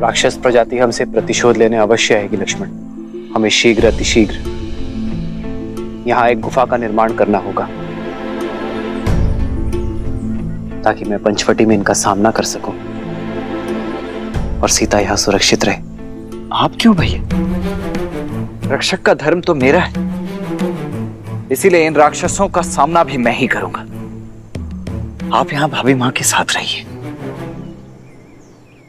राक्षस प्रजाति हमसे प्रतिशोध लेने अवश्य आएगी लक्ष्मण। हमें शीघ्र अतिशीघ्र यहाँ एक गुफा का निर्माण करना होगा ताकि मैं पंचवटी में इनका सामना कर सकूं और सीता यहाँ सुरक्षित रहे। आप क्यों भैया? रक्षक का धर्म तो मेरा है, इसीलिए इन राक्षसों का सामना भी मैं ही करूंगा। आप यहाँ भाभी माँ के साथ रहिए।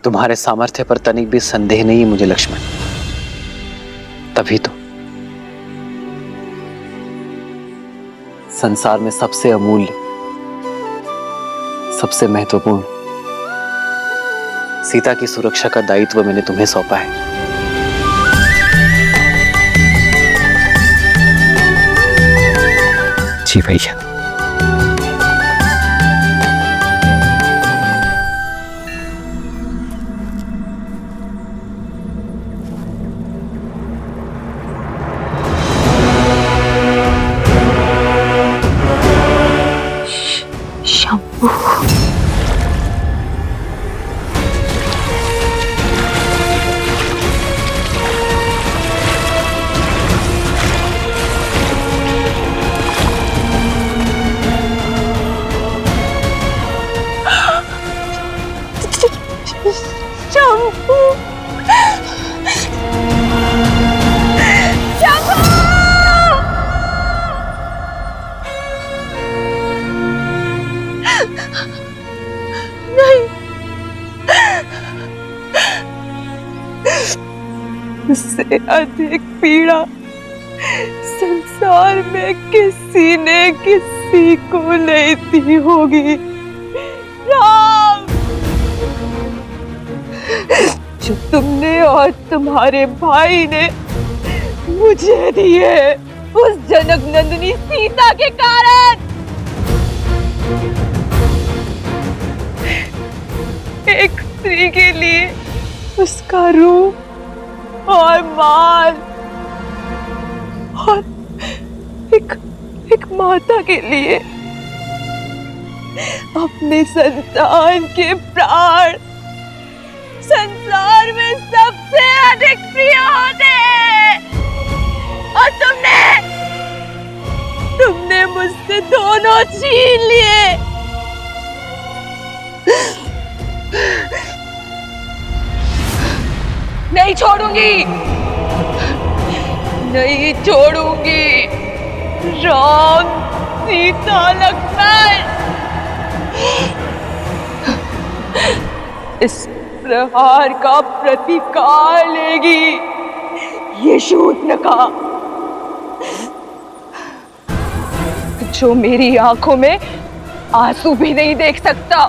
तुम्हारे सामर्थ्य पर तनिक भी संदेह नहीं है मुझे लक्ष्मण। तभी तो संसार में सबसे अमूल्य, सबसे महत्वपूर्ण सीता की सुरक्षा का दायित्व मैंने तुम्हें सौंपा है। जी भैया। शंभू, उससे अधिक पीड़ा संसार में किसी ने किसी को नहीं दी होगी। राम, जो तुमने और तुम्हारे भाई ने मुझे दिए उस जनक नंदिनी सीता के कारण। एक स्त्री के लिए उसका रूप और माल, और एक माता के लिए अपने संतान के प्राण संसार में सबसे अधिक प्रिय होते हैं। और तुमने मुझसे दोनों छीन लिए। नहीं छोड़ूंगी, नहीं छोड़ूंगी। राम, सीता, लक्ष्मण, इस प्रहार का प्रतिकार लेगी ये शूर्पणखा, जो मेरी आंखों में आंसू भी नहीं देख सकता।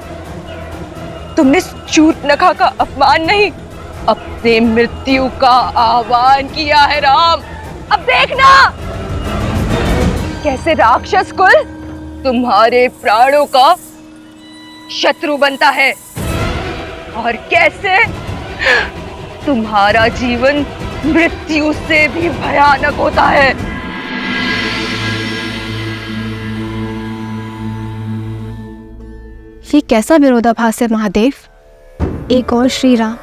तुमने शूर्पणखा का अपमान नहीं, अपने मृत्यु का आह्वान किया है राम। अब देखना कैसे राक्षस कुल तुम्हारे प्राणों का शत्रु बनता है और कैसे तुम्हारा जीवन मृत्यु से भी भयानक होता है। ये कैसा विरोधाभास है महादेव? एक और श्री राम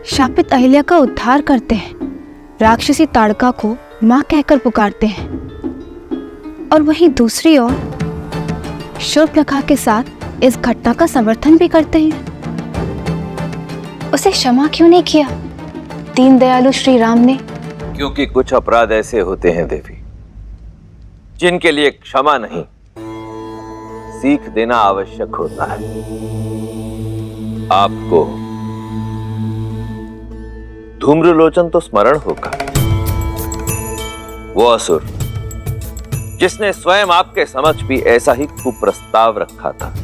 शापित अहिल्या का उद्धार करते हैं, राक्षसी ताड़का को मां कहकर पुकारते हैं, और वहीं दूसरी ओर शूर्पणखा के साथ इस घटना का समर्थन भी करते हैं। उसे क्षमा क्यों नहीं किया दीन दयालु श्री राम ने? क्योंकि कुछ अपराध ऐसे होते हैं देवी जिनके लिए क्षमा नहीं, सीख देना आवश्यक होता है। आपको धूम्रलोचन तो स्मरण होगा, वो असुर जिसने स्वयं आपके समक्ष भी ऐसा ही कुप्रस्ताव रखा था।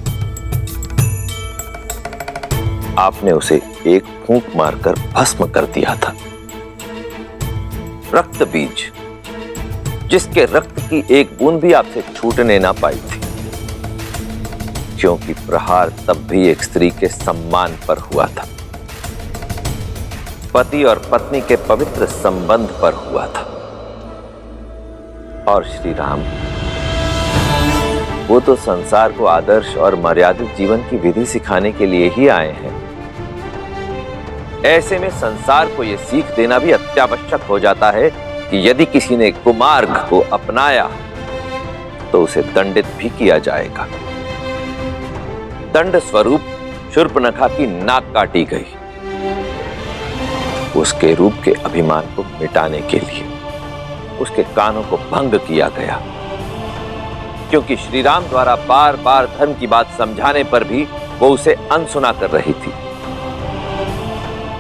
आपने उसे एक फूंक मारकर भस्म कर दिया था। रक्त बीज जिसके रक्त की एक बूंद भी आपसे छूटने ना पाई थी, क्योंकि प्रहार तब भी एक स्त्री के सम्मान पर हुआ था, पति और पत्नी के पवित्र संबंध पर हुआ था। और श्री राम, वो तो संसार को आदर्श और मर्यादित जीवन की विधि सिखाने के लिए ही आए हैं। ऐसे में संसार को यह सीख देना भी अत्यावश्यक हो जाता है कि यदि किसी ने कुमार्ग को अपनाया तो उसे दंडित भी किया जाएगा। दंड स्वरूप शूर्पणखा की नाक काटी गई, उसके रूप के अभिमान को मिटाने के लिए उसके कानों को भंग किया गया, क्योंकि श्री राम द्वारा बार बार धर्म की बात समझाने पर भी वो उसे अनसुना कर रही थी।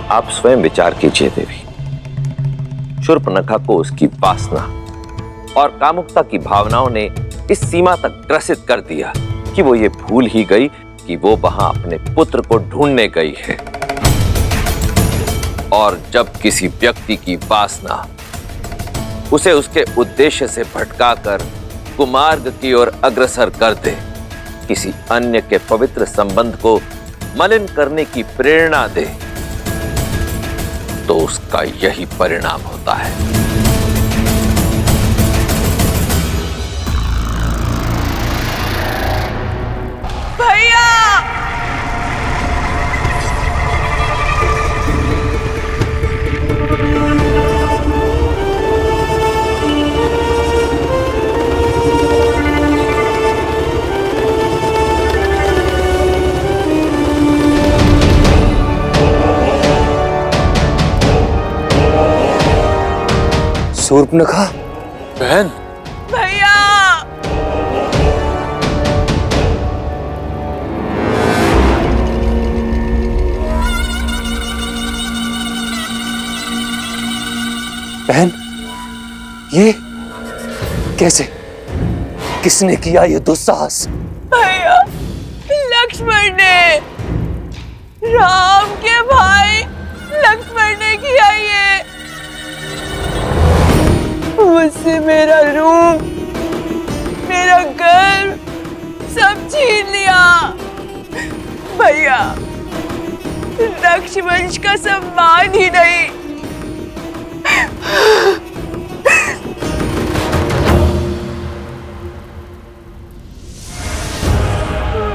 आप स्वयं विचार कीजिए देवी, शूर्पणखा को उसकी वासना और कामुकता की भावनाओं ने इस सीमा तक ग्रसित कर दिया कि वो ये भूल ही गई कि वो वहां अपने पुत्र को ढूंढने गई है। और जब किसी व्यक्ति की वासना उसे उसके उद्देश्य से भटकाकर कुमार्ग की ओर अग्रसर कर दे, किसी अन्य के पवित्र संबंध को मलिन करने की प्रेरणा दे, तो उसका यही परिणाम होता है। भैया, शूर्पणखा बहन, भैया, बहन, ये कैसे, किसने किया ये दुस्साहस? भैया, लक्ष्मण ने, राम के भाई लक्ष्मण ने किया ये। मुझसे मेरा रूप, मेरा घर सब छीन लिया। भैया, रक्षवंश का सम्मान ही नहीं,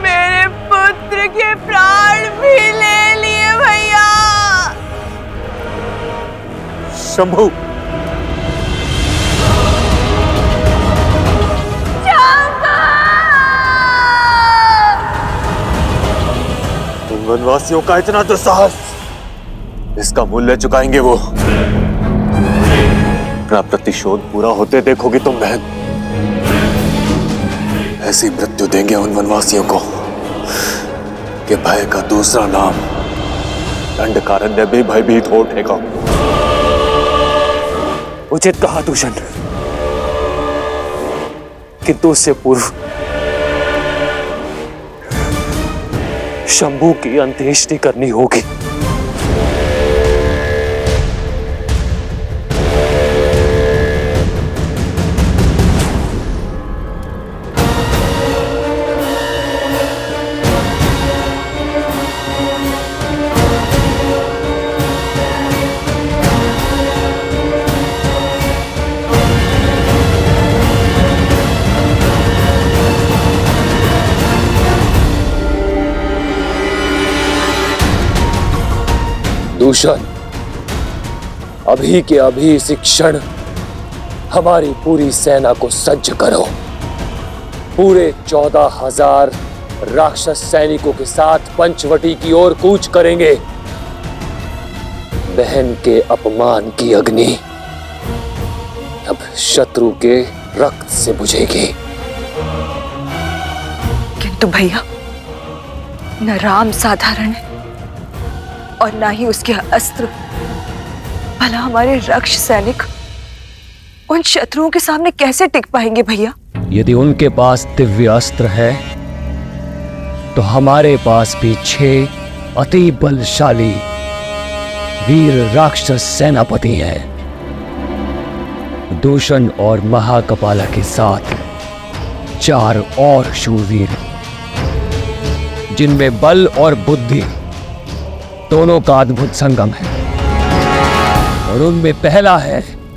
मेरे पुत्र के प्राण भी ले लिए। भैया, शंभू, वनवासियों का इतना दुस्साहस, इसका मूल्य चुकाएंगे वो। अपना प्रतिशोध पूरा होते देखोगी तुम बहन। ऐसी मृत्यु देंगे उन वनवासियों को कि भय का दूसरा नाम दंडकारण्य भी भयभीत हो उठेगा। उचित कहा दूषण, किंतु उससे पूर्व शंभू की अंत्येष्टि करनी होगी। दूषण, अभी के अभी इसी क्षण हमारी पूरी सेना को सज्ज करो। पूरे 14,000 राक्षस सैनिकों के साथ पंचवटी की ओर कूच करेंगे। बहन के अपमान की अग्नि अब शत्रु के रक्त से बुझेगी। किंतु भैया, न राम साधारण है और ना ही उसके अस्त्र। भला हमारे रक्ष सैनिक उन शत्रुओं के सामने कैसे टिक पाएंगे भैया? यदि उनके पास दिव्य अस्त्र है तो हमारे पास भी 6 अति बलशाली वीर राक्षस सेनापति हैं। दूषण और महाकपाला के साथ 4 और शूरवीर, जिनमें बल और बुद्धि दोनों का अद्भुत संगम है। और उनमें पहला है